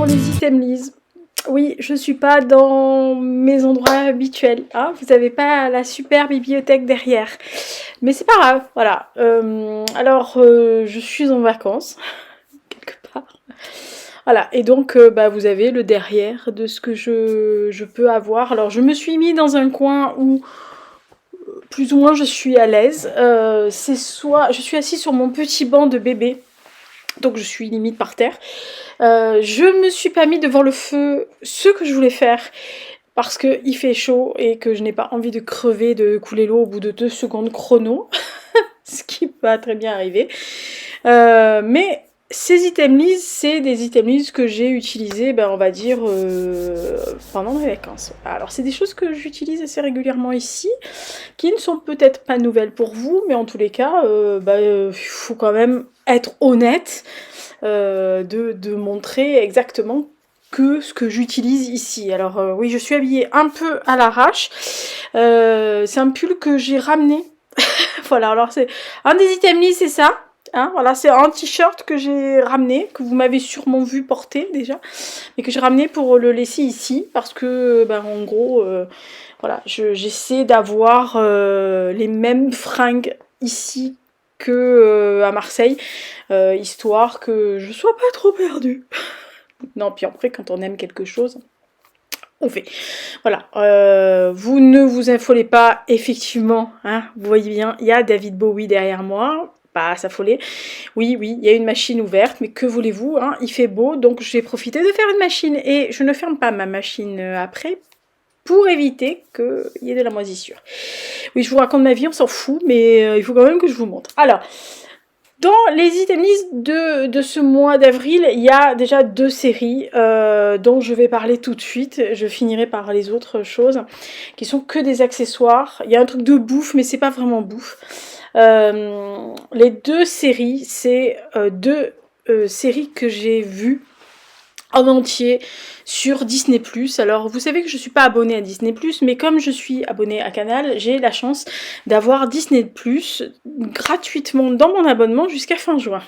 les items. Oui, je suis pas dans mes endroits habituels. Hein, vous n'avez pas la super bibliothèque derrière. Mais c'est pas grave, voilà. Je suis en vacances, quelque part. Voilà, et donc vous avez le derrière de ce que je peux avoir. Alors je me suis mis dans un coin où plus ou moins je suis à l'aise. C'est soit je suis assise sur mon petit banc de bébé, donc je suis limite par terre. Je me suis pas mis devant le feu ce que je voulais faire parce qu'il fait chaud et que je n'ai pas envie de crever, de couler l'eau au bout de 2 secondes chrono, ce qui va très bien arriver. Mais ces items c'est des items que j'ai utilisés, on va dire, pendant mes vacances. Alors, c'est des choses que j'utilise assez régulièrement ici, qui ne sont peut-être pas nouvelles pour vous, mais en tous les cas, il faut quand même être honnête de montrer exactement que ce que j'utilise ici. Alors oui, je suis habillée un peu à l'arrache. C'est un pull que j'ai ramené. Voilà, alors c'est un des items, c'est ça. Hein, voilà, c'est un t-shirt que j'ai ramené, que vous m'avez sûrement vu porter déjà, mais que j'ai ramené pour le laisser ici, parce que, en gros, voilà, j'essaie d'avoir les mêmes fringues ici que à Marseille, histoire que je sois pas trop perdue. Non, puis après, quand on aime quelque chose, on fait. Voilà, vous ne vous affolez pas, effectivement, hein, vous voyez bien, il y a David Bowie derrière moi, pas à s'affoler. Oui, il y a une machine ouverte, mais que voulez-vous, hein, il fait beau, donc j'ai profité de faire une machine, et je ne ferme pas ma machine après, pour éviter qu'il y ait de la moisissure. Oui, je vous raconte ma vie, on s'en fout, mais il faut quand même que je vous montre. Alors, dans les items de ce mois d'avril, il y a déjà 2 séries dont je vais parler tout de suite. Je finirai par les autres choses qui sont que des accessoires. Il y a un truc de bouffe, mais c'est pas vraiment bouffe. Les 2 séries, c'est 2 séries que j'ai vues en entier sur Disney+. Alors, vous savez que je suis pas abonnée à Disney+, mais comme je suis abonnée à Canal, j'ai la chance d'avoir Disney+, gratuitement dans mon abonnement jusqu'à fin juin.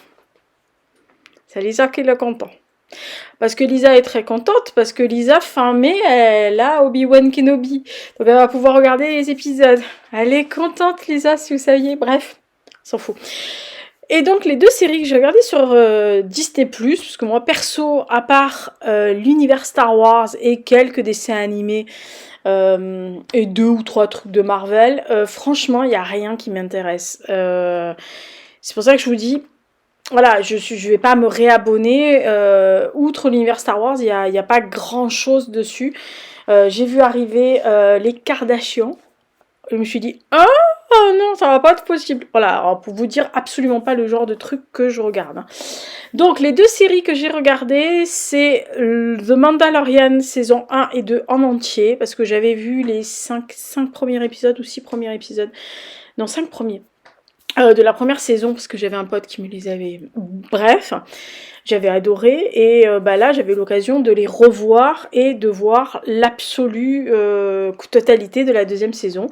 C'est Lisa qui est content. Parce que Lisa est très contente, parce que Lisa, fin mai, elle a Obi-Wan Kenobi. Donc elle va pouvoir regarder les épisodes. Elle est contente, Lisa, si vous saviez. Bref, s'en fout. Et donc les 2 séries que j'ai regardées sur Disney+, parce que moi perso, à part l'univers Star Wars et quelques dessins animés et 2 ou 3 trucs de Marvel, franchement, il n'y a rien qui m'intéresse. C'est pour ça que je vous dis, voilà, je vais pas me réabonner. Outre l'univers Star Wars, il y a pas grand-chose dessus. J'ai vu arriver les Kardashians. Je me suis dit, oh non, ça va pas être possible. Voilà, alors pour vous dire absolument pas le genre de truc que je regarde. Hein. Donc les 2 séries que j'ai regardées, c'est The Mandalorian saison 1 et 2 en entier, parce que j'avais vu les 5 premiers épisodes ou 6 premiers épisodes. Non, 5 premiers. De la première saison, parce que j'avais un pote qui me les avait... Bref, j'avais adoré, et là j'avais l'occasion de les revoir et de voir l'absolue totalité de la 2e saison.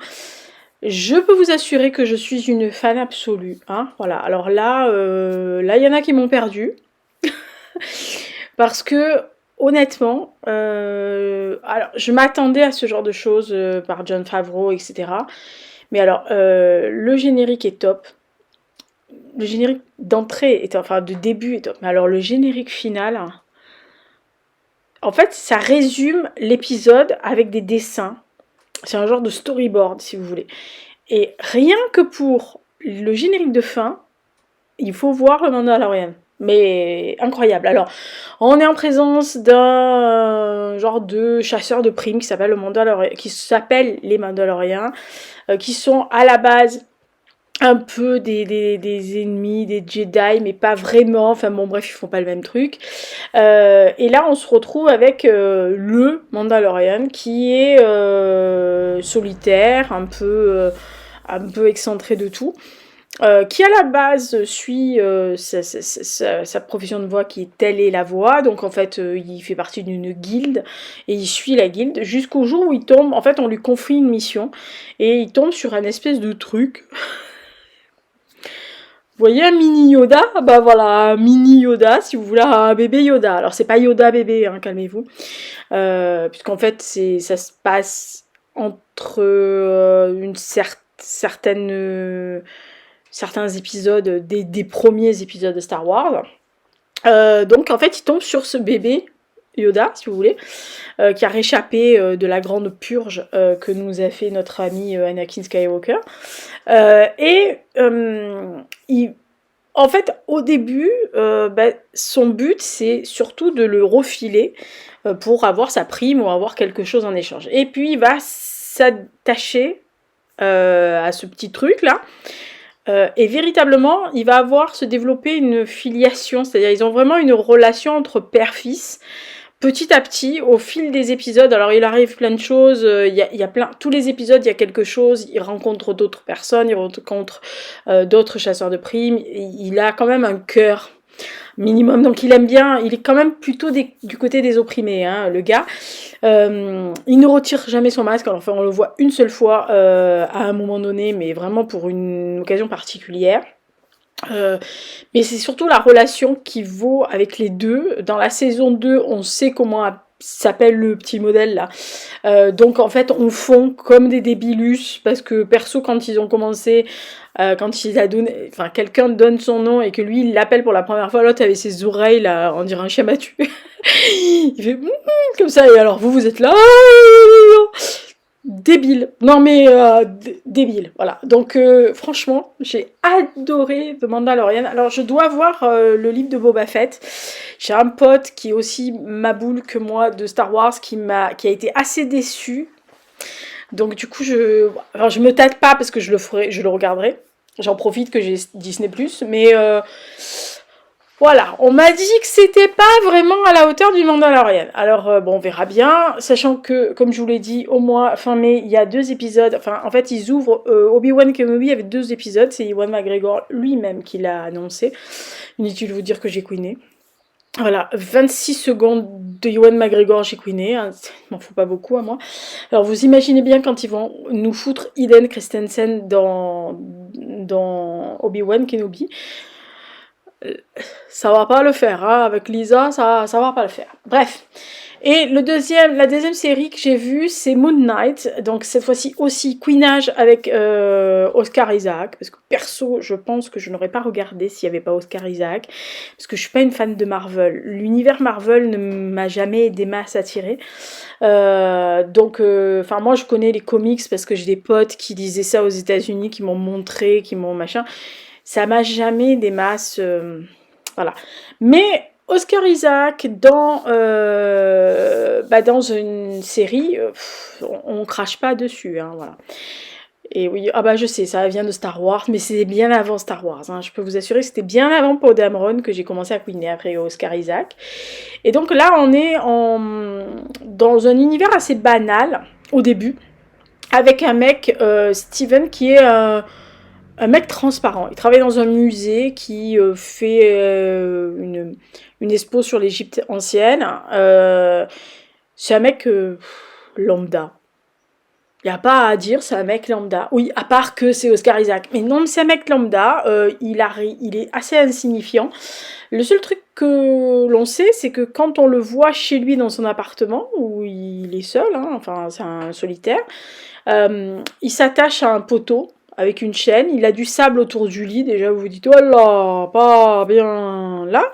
Je peux vous assurer que je suis une fan absolue, hein, voilà. Alors là, il y en a qui m'ont perdu, parce que, honnêtement, alors, je m'attendais à ce genre de choses par Jon Favreau, etc. Mais alors, le générique est top. Le générique d'entrée, de début est top. Mais alors, le générique final, en fait, ça résume l'épisode avec des dessins. C'est un genre de storyboard, si vous voulez. Et rien que pour le générique de fin, il faut voir le Mandalorian. Mais incroyable. Alors, on est en présence d'un genre de chasseur de primes qui s'appelle les Mandaloriens, qui sont à la base un peu des ennemis, des Jedi, mais pas vraiment. Enfin bon, bref, ils font pas le même truc. Et là, on se retrouve avec le Mandalorian qui est solitaire, un peu excentré de tout. Qui à la base suit sa profession de voix qui est telle est la voix, donc en fait il fait partie d'une guilde et il suit la guilde jusqu'au jour où il tombe, en fait on lui confie une mission et il tombe sur un espèce de truc. voyez un mini Yoda? Bah voilà, un mini Yoda, si vous voulez un bébé Yoda. Alors c'est pas Yoda bébé, hein, calmez-vous. Puisqu'en fait, ça se passe entre certains épisodes, des premiers épisodes de Star Wars. Donc en fait, il tombe sur ce bébé Yoda, si vous voulez, qui a réchappé de la grande purge que nous a fait notre ami Anakin Skywalker. En fait, au début, son but, c'est surtout de le refiler pour avoir sa prime ou avoir quelque chose en échange. Et puis, il va s'attacher à ce petit truc-là. Et véritablement, il va se développer une filiation, c'est-à-dire ils ont vraiment une relation entre père-fils. Petit à petit, au fil des épisodes, alors il arrive plein de choses, il y a tous les épisodes, il y a quelque chose, il rencontre d'autres personnes, il rencontre d'autres chasseurs de primes, il a quand même un cœur minimum, donc il aime bien, il est quand même plutôt du côté des opprimés, hein, le gars. Il ne retire jamais son masque, alors enfin on le voit une seule fois à un moment donné, mais vraiment pour une occasion particulière. Mais c'est surtout la relation qui vaut avec les deux. Dans la saison 2, on sait comment s'appelle le petit modèle là. Donc en fait, on fond comme des débilus parce que perso, quand ils ont commencé, quand il a donné, enfin quelqu'un donne son nom et que lui il l'appelle pour la première fois, l'autre avait ses oreilles là, on dirait un chien battu. Il fait comme ça et alors vous êtes là. Débile. Non mais débile. Voilà. Donc franchement, j'ai adoré The Mandalorian. Alors je dois voir le livre de Boba Fett. J'ai un pote qui est aussi ma boule que moi de Star Wars qui a été assez déçu. Donc du coup je me tâte pas parce que je le regarderai. J'en profite que j'ai Disney+, mais voilà, on m'a dit que c'était pas vraiment à la hauteur du Mandalorian. Alors bon, on verra bien, sachant que, comme je vous l'ai dit, au mois fin mai, il y a 2 épisodes. Enfin, en fait, ils ouvrent Obi-Wan Kenobi avec 2 épisodes. C'est Ewan McGregor lui-même qui l'a annoncé. Inutile de vous dire que j'ai queené. Voilà, 26 secondes de Ewan McGregor, j'ai queené. Hein, m'en faut pas beaucoup à moi. Alors, vous imaginez bien quand ils vont nous foutre Hayden Christensen dans Obi-Wan Kenobi. Ça va pas le faire, hein. Avec Lisa, ça va pas le faire. Bref. Et la deuxième série que j'ai vue, c'est Moon Knight. Donc cette fois-ci aussi Queenage avec Oscar Isaac. Parce que perso, je pense que je n'aurais pas regardé s'il n'y avait pas Oscar Isaac. Parce que je suis pas une fan de Marvel. L'univers Marvel ne m'a jamais des masses attiré. Donc, moi je connais les comics parce que j'ai des potes qui lisaient ça aux États-Unis, qui m'ont montré, qui m'ont machin. Ça m'a jamais des masses, voilà. Mais Oscar Isaac dans une série, on crache pas dessus, hein, voilà. Et oui, je sais, ça vient de Star Wars, mais c'est bien avant Star Wars, hein. Je peux vous assurer que c'était bien avant Poe Dameron que j'ai commencé à queener après Oscar Isaac. Et donc là, on est dans un univers assez banal au début, avec un mec, Steven, qui est un mec transparent. Il travaille dans un musée qui fait une expo sur l'Égypte ancienne. C'est un mec lambda. Il n'y a pas à dire, c'est un mec lambda. Oui, à part que c'est Oscar Isaac. Mais non, c'est un mec lambda. Il est assez insignifiant. Le seul truc que l'on sait, c'est que quand on le voit chez lui dans son appartement, où il est seul, hein, enfin c'est un solitaire, il s'attache à un poteau avec une chaîne, il a du sable autour du lit, déjà vous vous dites, oh là, pas bien là.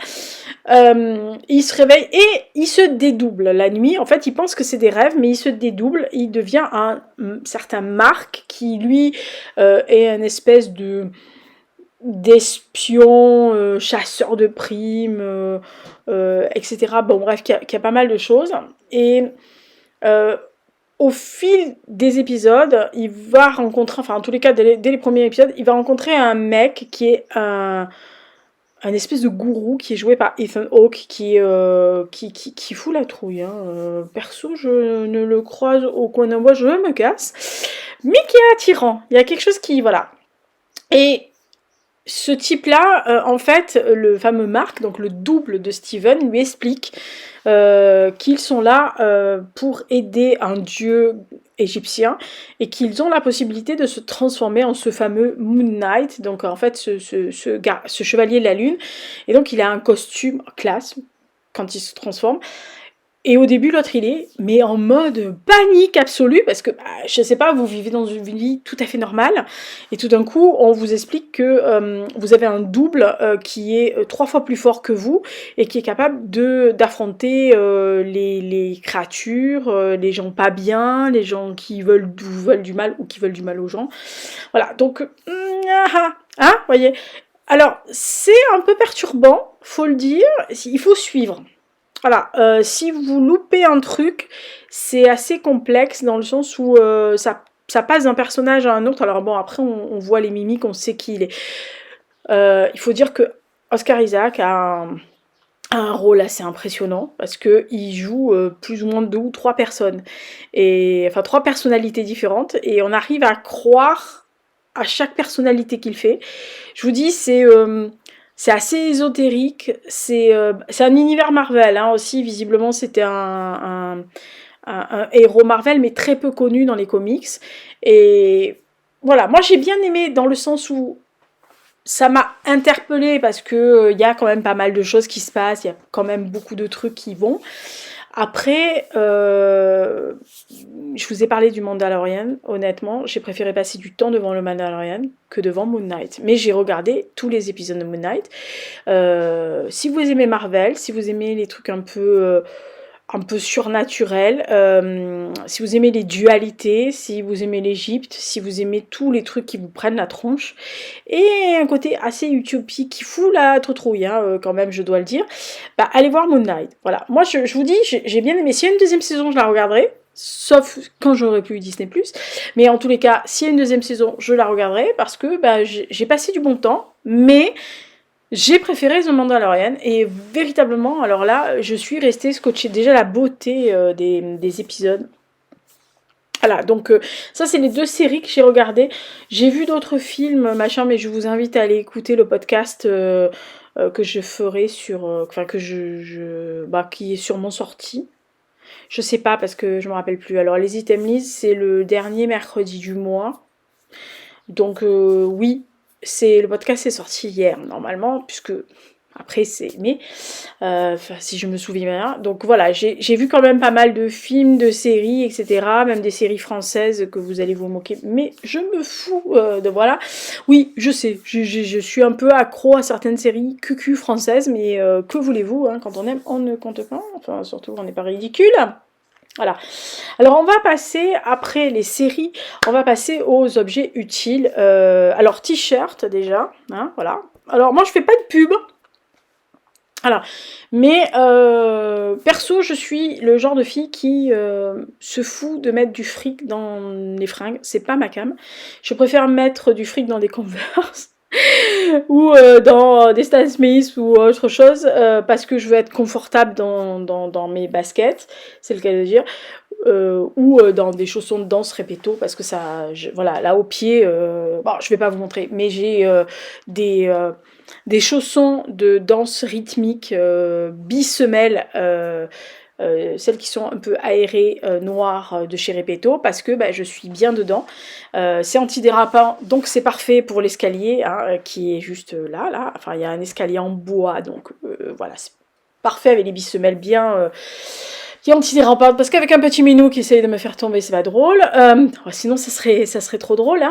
Il se réveille et il se dédouble la nuit. En fait, il pense que c'est des rêves, mais il se dédouble. Il devient un certain Marc qui, lui, est une espèce d'espion, chasseur de primes, etc. Bon, bref, qui a pas mal de choses. Et au fil des épisodes, il va rencontrer, enfin en tous les cas dès les premiers épisodes, il va rencontrer un mec qui est un espèce de gourou qui est joué par Ethan Hawke qui fout la trouille. Hein. Perso, je ne le croise au coin d'un bois, je me casse. Mais qui est attirant. Il y a quelque chose qui... Voilà. Et ce type-là, en fait, le fameux Mark, donc le double de Steven, lui explique qu'ils sont là pour aider un dieu égyptien et qu'ils ont la possibilité de se transformer en ce fameux Moon Knight, donc en fait ce chevalier de la lune, et donc il a un costume classe quand il se transforme. Et au début, l'autre, il est, mais en mode panique absolue, parce que, je sais pas, vous vivez dans une vie tout à fait normale, et tout d'un coup, on vous explique que vous avez un double qui est 3 fois plus fort que vous, et qui est capable d'affronter les créatures, les gens pas bien, les gens qui vous veulent du mal, ou qui veulent du mal aux gens. Voilà, donc, voyez. Alors, c'est un peu perturbant, faut le dire, il faut suivre. Voilà, si vous loupez un truc, c'est assez complexe dans le sens où ça passe d'un personnage à un autre. Alors bon, après on voit les mimiques, on sait qui il est. Il faut dire que Oscar Isaac a un rôle assez impressionnant parce qu'il joue plus ou moins 2 ou 3 personnes. Et, enfin 3 personnalités différentes. Et on arrive à croire à chaque personnalité qu'il fait. Je vous dis, c'est assez ésotérique, c'est un univers Marvel hein, aussi, visiblement c'était un héros Marvel mais très peu connu dans les comics. Et voilà, moi j'ai bien aimé dans le sens où ça m'a interpellée parce que y a quand même pas mal de choses qui se passent, il y a quand même beaucoup de trucs qui vont. Après, je vous ai parlé du Mandalorian, honnêtement, j'ai préféré passer du temps devant le Mandalorian que devant Moon Knight. Mais j'ai regardé tous les épisodes de Moon Knight. Si vous aimez Marvel, si vous aimez les trucs un peu surnaturels, si vous aimez les dualités, si vous aimez l'Égypte, si vous aimez tous les trucs qui vous prennent la tronche, et un côté assez utopique qui fout la trop-trouille, hein, quand même, je dois le dire, bah allez voir Moon Knight. Voilà, moi je vous dis, j'ai bien aimé. S'il y a une deuxième saison, je la regarderai. Sauf quand j'aurai plus Disney+. Mais en tous les cas, s'il y a une deuxième saison, je la regarderai parce que bah, j'ai passé du bon temps. Mais j'ai préféré The Mandalorian et véritablement, alors là, je suis restée scotchée. Déjà la beauté des épisodes. Voilà, donc ça c'est les 2 séries que j'ai regardées. J'ai vu d'autres films, machin, mais je vous invite à aller écouter le podcast que je ferai sur... Enfin, qui est sûrement sorti. Je sais pas parce que je me rappelle plus. Alors les Itemlis, c'est le dernier mercredi du mois. Donc oui, le podcast est sorti hier normalement, puisque après c'est mai, si je me souviens bien. Donc voilà, j'ai vu quand même pas mal de films, de séries, etc. Même des séries françaises que vous allez vous moquer, mais je me fous de voilà. Oui, je sais, je suis un peu accro à certaines séries cucu françaises, mais que voulez-vous, hein, quand on aime, on ne compte pas. Enfin, surtout, on n'est pas ridicule. Voilà. Alors on va passer, après les séries, on va passer aux objets utiles. Alors t-shirt déjà, hein, voilà. Alors moi je fais pas de pub. Alors, mais perso je suis le genre de fille qui se fout de mettre du fric dans les fringues. C'est pas ma came. Je préfère mettre du fric dans des Converse. Ou dans des Stan Smith ou autre chose parce que je veux être confortable dans mes baskets, c'est le cas de dire, ou dans des chaussons de danse répéto parce que ça, voilà, là au pied, bon, je vais pas vous montrer, mais j'ai des chaussons de danse rythmique bisemelles, celles qui sont un peu aérées, noires de chez Repetto, parce que bah, je suis bien dedans. C'est antidérapant, donc c'est parfait pour l'escalier, hein, qui est juste là. Enfin, il y a un escalier en bois, donc voilà, c'est parfait avec les bisemelles bien antidérapante, parce qu'avec un petit minou qui essaye de me faire tomber, c'est pas drôle. Sinon, ça serait trop drôle.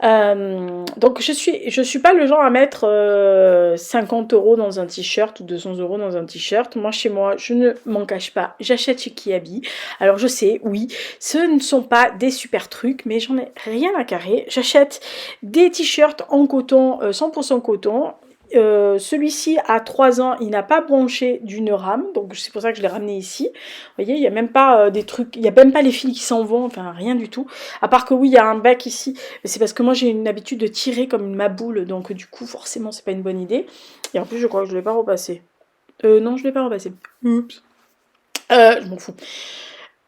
Hein. Donc, je suis pas le genre à mettre 50 € dans un t-shirt ou 200 € dans un t-shirt. Moi, chez moi, je ne m'en cache pas. J'achète chez Kiabi. Alors, je sais, oui, ce ne sont pas des super trucs, mais j'en ai rien à carrer. J'achète des t-shirts en coton, 100% coton. Celui-ci a 3 ans, il n'a pas branché d'une rame, donc c'est pour ça que je l'ai ramené ici. Vous voyez, il n'y a même pas des trucs, il n'y a même pas les fils qui s'en vont, enfin rien du tout. À part que oui, il y a un bec ici, mais c'est parce que moi j'ai une habitude de tirer comme une maboule, donc du coup forcément c'est pas une bonne idée. Et en plus je crois que je ne l'ai pas repassé. Non, je ne l'ai pas repassé. Oups. Je m'en fous.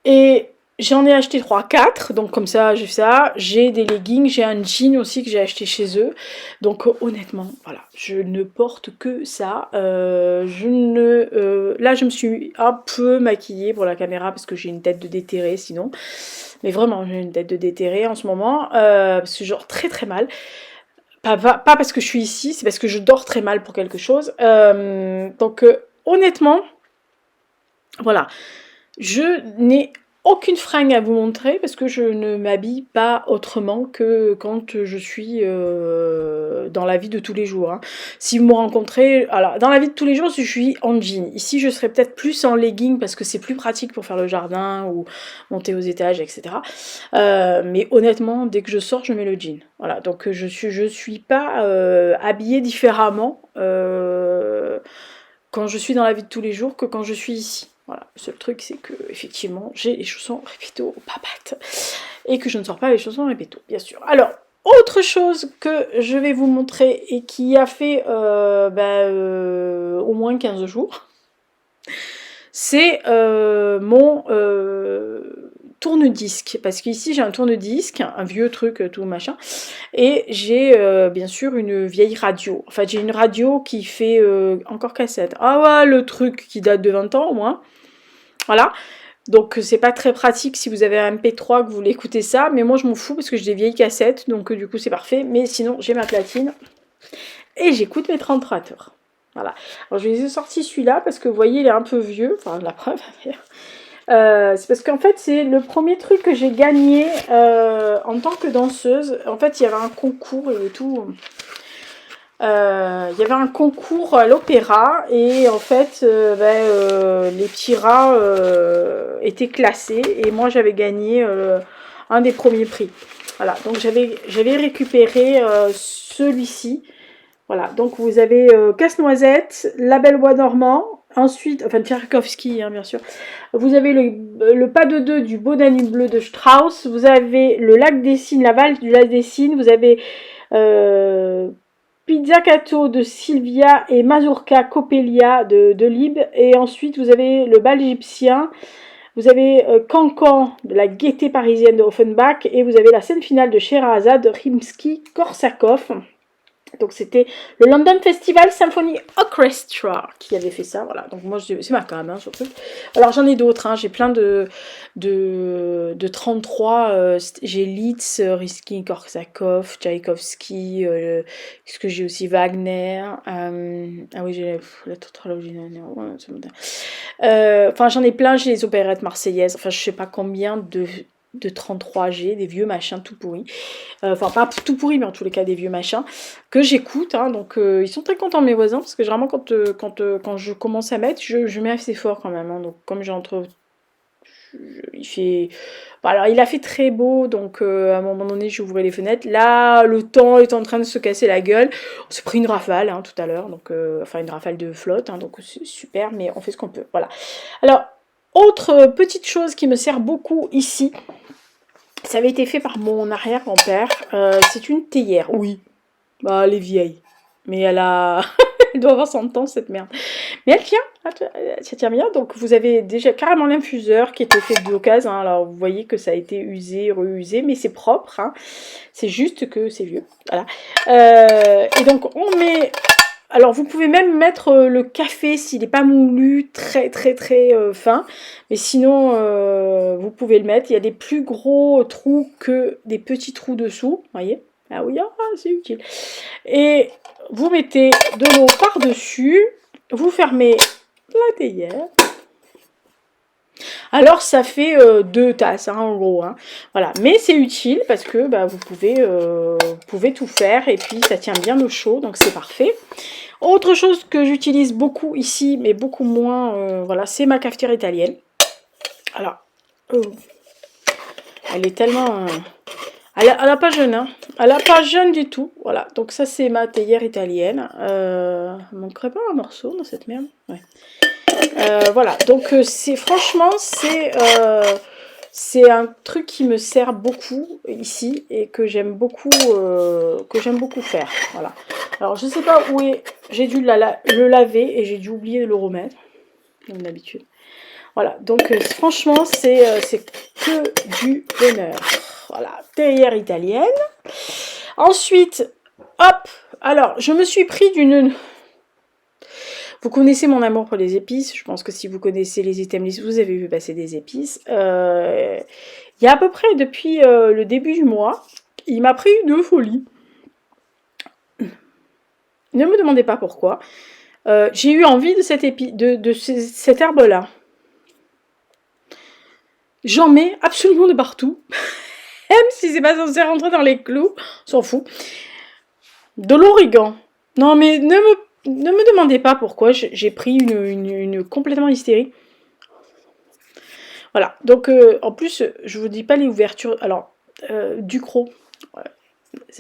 Et J'en ai acheté 3-4, donc comme ça j'ai fait ça. J'ai des leggings, j'ai un jean aussi que j'ai acheté chez eux. Donc honnêtement, voilà, je ne porte que ça. Là je me suis un peu maquillée pour la caméra parce que j'ai une tête de déterré sinon. Mais vraiment j'ai une tête de déterré en ce moment. Parce que genre très très mal. Pas parce que je suis ici, c'est parce que je dors très mal pour quelque chose. Donc honnêtement, voilà. Je n'ai aucune fringue à vous montrer parce que je ne m'habille pas autrement que quand je suis dans la vie de tous les jours. Hein. Si vous me rencontrez, alors dans la vie de tous les jours, je suis en jean. Ici, je serais peut-être plus en legging parce que c'est plus pratique pour faire le jardin ou monter aux étages, etc. Mais honnêtement, dès que je sors, je mets le jean. Voilà, donc je suis pas habillée différemment quand je suis dans la vie de tous les jours que quand je suis ici. Voilà, le seul truc c'est que effectivement j'ai les chaussons répéto papates et que je ne sors pas les chaussons répéto, bien sûr. Alors, autre chose que je vais vous montrer et qui a fait au moins 15 jours, c'est mon tourne-disque. Parce qu'ici j'ai un tourne-disque, un vieux truc, tout machin. Et j'ai bien sûr une vieille radio. Enfin, j'ai une radio qui fait encore cassette. Ah ouais, le truc qui date de 20 ans au moins. Voilà. Donc c'est pas très pratique si vous avez un MP3 que vous voulez écouter ça. Mais moi je m'en fous parce que j'ai des vieilles cassettes. Donc du coup c'est parfait. Mais sinon j'ai ma platine. Et j'écoute mes 33 tours. Voilà. Alors je les ai sortis celui-là parce que vous voyez il est un peu vieux. Enfin la preuve. C'est parce qu'en fait c'est le premier truc que j'ai gagné en tant que danseuse. En fait il y avait un concours et tout. Il y avait un concours à l'opéra et en fait les petits rats étaient classés et moi j'avais gagné un des premiers prix. Voilà, donc j'avais récupéré celui-ci. Voilà, donc vous avez Casse-Noisette, La Belle Bois Normand, ensuite, enfin Tchaïkovski hein, bien sûr. Vous avez le Pas de deux du Beau Danube bleu de Strauss, vous avez le Lac des Cygnes, la valse du Lac des Cygnes, vous avez Pizzicato de Silvia et Mazurka Coppelia de Lib. Et ensuite, vous avez le bal égyptien. Vous avez Cancan de la gaieté parisienne de Offenbach. Et vous avez la scène finale de Scheherazade de Rimsky-Korsakov. Donc c'était le London Festival Symphony Orchestra qui avait fait ça, voilà. Donc moi c'est ma cam hein, ce truc. Alors j'en ai d'autres, hein. J'ai plein de 33, j'ai Liszt, Rimsky-Korsakov, Tchaïkovski, ce que j'ai aussi Wagner, ah oui j'ai la tétralogie, enfin j'en ai plein, j'ai les opérettes marseillaises, enfin je sais pas combien de 33G, des vieux machins tout pourris. Enfin, pas tout pourris, mais en tous les cas, des vieux machins que j'écoute. Hein, donc, ils sont très contents, mes voisins, parce que généralement, quand je commence à mettre, je mets assez fort quand même. Hein, donc, comme il fait. Bon, alors, il a fait très beau, donc à un moment donné, j'ouvrais les fenêtres. Là, le temps est en train de se casser la gueule. On s'est pris une rafale hein, tout à l'heure, donc enfin une rafale de flotte, hein, donc c'est super, mais on fait ce qu'on peut. Voilà. Alors, autre petite chose qui me sert beaucoup ici, ça avait été fait par mon arrière-grand-père. C'est une théière. Oui. Bah, elle est vieille. Mais elle a... elle doit avoir 100 ans, cette merde. Mais elle tient. Ça tient bien. Donc, vous avez déjà carrément l'infuseur qui était fait d'occasion. Hein. Alors, vous voyez que ça a été usé, reusé. Mais c'est propre. Hein. C'est juste que c'est vieux. Voilà. Et donc, on met... Alors, vous pouvez même mettre le café s'il n'est pas moulu, très très très fin. Mais sinon, vous pouvez le mettre. Il y a des plus gros trous que des petits trous dessous. Vous voyez? Ah oui, ah, c'est utile. Et vous mettez de l'eau par-dessus. Vous fermez la théière. Alors, ça fait 2 tasses, hein, en gros. Hein. Voilà. Mais c'est utile parce que bah, vous pouvez tout faire. Et puis, ça tient bien au chaud. Donc, c'est parfait. Autre chose que j'utilise beaucoup ici, mais beaucoup moins, voilà, c'est ma cafetière italienne. Alors, elle est tellement... elle a pas jeune, hein. Elle a pas jeune du tout. Voilà, donc ça c'est ma théière italienne. Il manquerait pas un morceau dans cette merde. Ouais. Voilà, donc c'est franchement, c'est un truc qui me sert beaucoup ici et que j'aime beaucoup faire. Voilà. Alors je sais pas où est, j'ai dû le laver et j'ai dû oublier de le remettre, comme d'habitude. Voilà, donc franchement, c'est que du bonheur. Voilà, théière italienne. Ensuite, hop, alors, je me suis pris d'une... Vous connaissez mon amour pour les épices. Je pense que si vous connaissez les item list, vous avez vu passer des épices. Il y a à peu près depuis le début du mois, il m'a pris de folie. Ne me demandez pas pourquoi. J'ai eu envie de cette herbe-là. J'en mets absolument de partout. Même si c'est pas censé rentrer dans les clous, on s'en fout. De l'origan. Non mais ne me demandez pas pourquoi, j'ai pris une complètement hystérie. Voilà, donc en plus, je vous dis pas les ouvertures. Alors, Ducrot.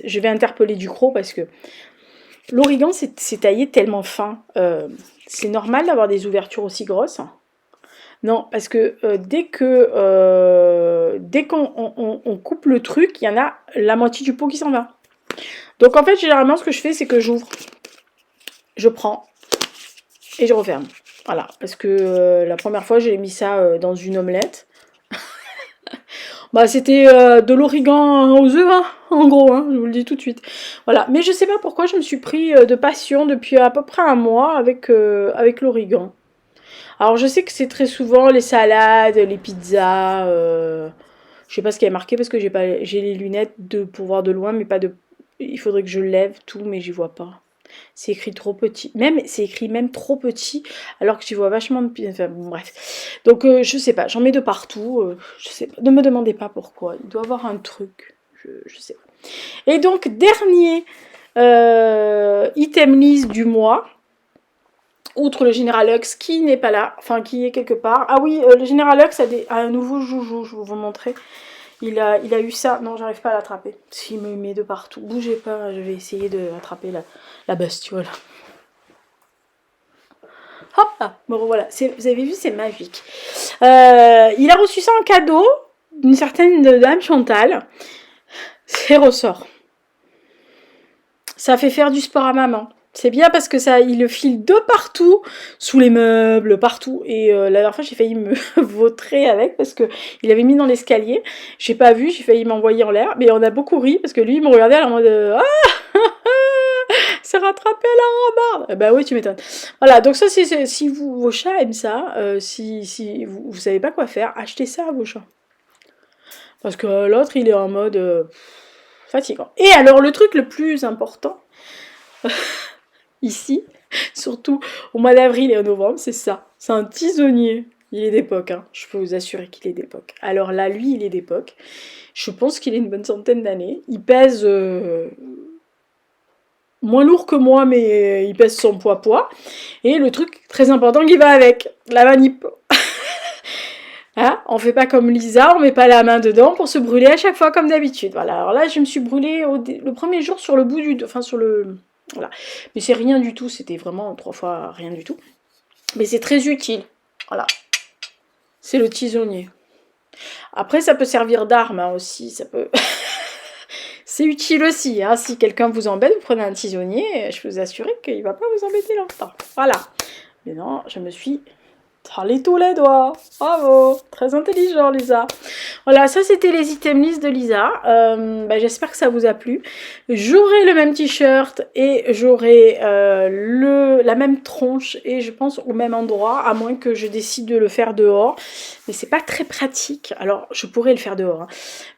Je vais interpeller Ducrot parce que l'origan, c'est taillé tellement fin. C'est normal d'avoir des ouvertures aussi grosses. Non, parce que dès qu'on coupe le truc, il y en a la moitié du pot qui s'en va. Donc en fait, généralement, ce que je fais, c'est que j'ouvre, je prends et je referme. Voilà, parce que la première fois, j'ai mis ça dans une omelette. Bah, c'était de l'origan aux œufs, hein, en gros, hein, je vous le dis tout de suite. Voilà, mais je sais pas pourquoi je me suis pris de passion depuis à peu près un mois avec l'origan. Alors je sais que c'est très souvent les salades, les pizzas, je sais pas ce qui est marqué parce que j'ai les lunettes pour voir de loin, mais pas de... Il faudrait que je lève tout, mais j'y vois pas. C'est écrit trop petit. C'est écrit même trop petit, alors que j'y vois vachement de... Enfin, bon, bref. Donc, je sais pas, j'en mets de partout. Je sais pas. Ne me demandez pas pourquoi. Il doit y avoir un truc. Je sais pas. Et donc, dernier item list du mois. Outre le Général Lux qui n'est pas là, enfin qui est quelque part. Ah oui, le Général Lux a un nouveau joujou, je vais vous montrer. Il a eu ça. Non, j'arrive pas à l'attraper. S'il me met de partout. Bougez pas, je vais essayer de attraper la bestiole. Hop là. Bon, voilà. Vous avez vu, c'est magique. Il a reçu ça en cadeau d'une certaine dame Chantal. C'est ressort. Ça fait faire du sport à maman. C'est bien parce que ça, il le file de partout, sous les meubles, partout. Et la dernière fois, j'ai failli me vautrer avec parce que il avait mis dans l'escalier. J'ai pas vu, j'ai failli m'envoyer en l'air. Mais on a beaucoup ri parce que lui, il me regardait en mode ah, c'est rattrapé à la rambarde. Bah oui, tu m'étonnes. Voilà, donc ça, c'est si vos chats aiment ça, si vous savez pas quoi faire, achetez ça à vos chats. Parce que l'autre, il est en mode fatigant. Et alors, le truc le plus important. Ici, surtout au mois d'avril et en novembre, c'est ça. C'est un tisonnier. Il est d'époque, hein. Je peux vous assurer qu'il est d'époque. Alors là, lui, il est d'époque. Je pense qu'il a une bonne centaine d'années. Il pèse moins lourd que moi, mais il pèse son poids. Et le truc très important qui va avec, la manip. Hein, on fait pas comme Lisa, on met pas la main dedans pour se brûler à chaque fois comme d'habitude. Voilà, alors là, je me suis brûlée le premier jour sur le bout du... Enfin, sur le... Voilà. Mais c'est rien du tout, c'était vraiment 3 fois rien du tout. Mais c'est très utile. Voilà. C'est le tisonnier. Après, ça peut servir d'arme hein, aussi. Ça peut... c'est utile aussi. Hein. Si quelqu'un vous embête, vous prenez un tisonnier. Je peux vous assurer qu'il ne va pas vous embêter longtemps. Voilà. Mais non, je me suis... Parlez tous les doigts. Bravo. Très intelligent, Lisa. Voilà, ça c'était les items list de Lisa. J'espère que ça vous a plu. J'aurai le même t-shirt et j'aurai la même tronche et je pense au même endroit, à moins que je décide de le faire dehors. Mais c'est pas très pratique. Alors, je pourrais le faire dehors. Hein.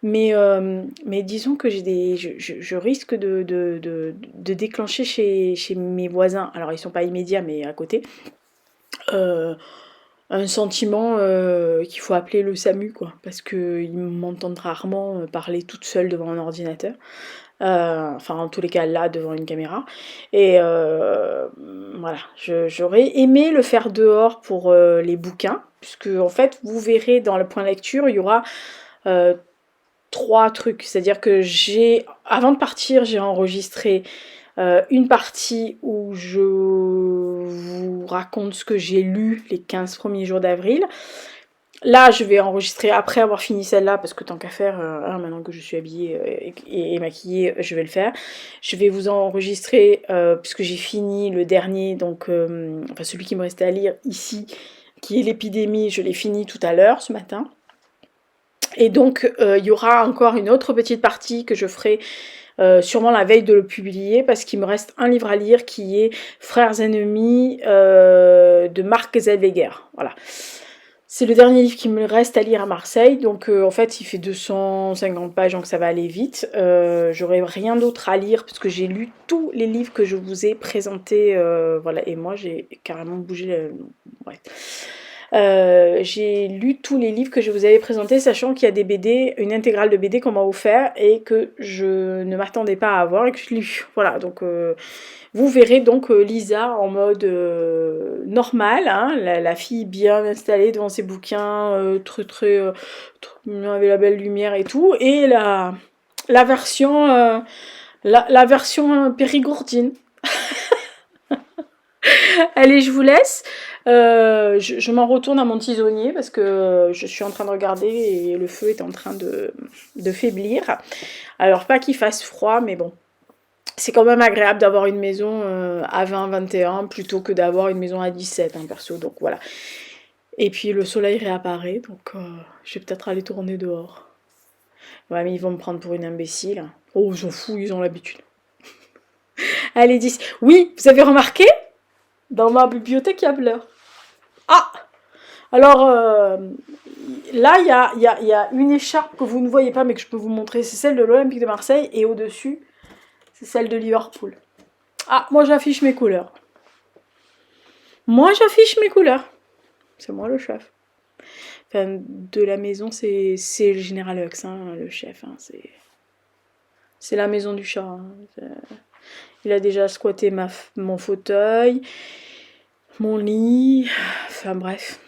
Mais disons que je risque de déclencher chez mes voisins. Alors, ils sont pas immédiats, mais à côté. Un sentiment qu'il faut appeler le SAMU, quoi, parce qu'ils m'entendent rarement parler toute seule devant un ordinateur. Enfin, en tous les cas, là, devant une caméra. Et voilà, j'aurais aimé le faire dehors pour les bouquins, puisque, en fait, vous verrez dans le point lecture, il y aura 3 trucs. C'est-à-dire que avant de partir, j'ai enregistré une partie où je vous raconte ce que j'ai lu les 15 premiers jours d'avril. Là, je vais enregistrer après avoir fini celle-là, parce que tant qu'à faire, maintenant que je suis habillée et maquillée, je vais le faire. Je vais vous enregistrer, puisque j'ai fini le dernier, donc enfin celui qui me restait à lire ici, qui est l'épidémie, je l'ai fini tout à l'heure, ce matin. Et donc, il y aura encore une autre petite partie que je ferai sûrement la veille de le publier, parce qu'il me reste un livre à lire qui est Frères ennemis de Marc Zellweger. Voilà. C'est le dernier livre qui me reste à lire à Marseille, donc en fait il fait 250 pages, donc ça va aller vite. J'aurai rien d'autre à lire parce que j'ai lu tous les livres que je vous ai présentés, voilà, et moi j'ai carrément bougé. Ouais. J'ai lu tous les livres que je vous avais présentés, sachant qu'il y a des BD, une intégrale de BD qu'on m'a offert et que je ne m'attendais pas à avoir et que je l'ai lu. Voilà, donc vous verrez donc Lisa en mode normal, hein, la fille bien installée devant ses bouquins, très avec la belle lumière et tout, et la version la version périgourdine. Allez, je vous laisse. Je m'en retourne à mon tisonnier parce que je suis en train de regarder et le feu est en train de faiblir. Alors, pas qu'il fasse froid, mais bon. C'est quand même agréable d'avoir une maison à 20-21 plutôt que d'avoir une maison à 17, hein, perso. Donc voilà. Et puis le soleil réapparaît, donc je vais peut-être aller tourner dehors. Ouais, mais ils vont me prendre pour une imbécile. Oh, ils s'en foutent, ils ont l'habitude. Allez, 10. Oui, vous avez remarqué? Dans ma bibliothèque, il y a Blur. Ah! Alors, là, il y a une écharpe que vous ne voyez pas, mais que je peux vous montrer. C'est celle de l'Olympique de Marseille. Et au-dessus, c'est celle de Liverpool. Ah, moi, j'affiche mes couleurs. Moi, j'affiche mes couleurs. C'est moi le chef. Enfin, de la maison, c'est le général Hux, hein, le chef. Hein, c'est la maison du chat. Hein. Il a déjà squatté mon fauteuil, mon lit. Enfin, bref.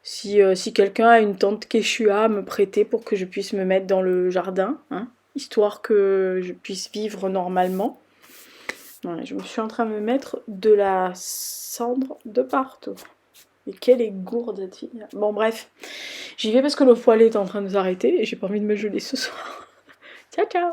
Si quelqu'un a une tente Quechua à me prêter pour que je puisse me mettre dans le jardin, hein, histoire que je puisse vivre normalement. Ouais, je me suis en train de me mettre de la cendre de partout. Et quelle est gourde cette fille. Bon bref, j'y vais parce que le poêlé est en train de s'arrêter et j'ai pas envie de me geler ce soir. Ciao ciao.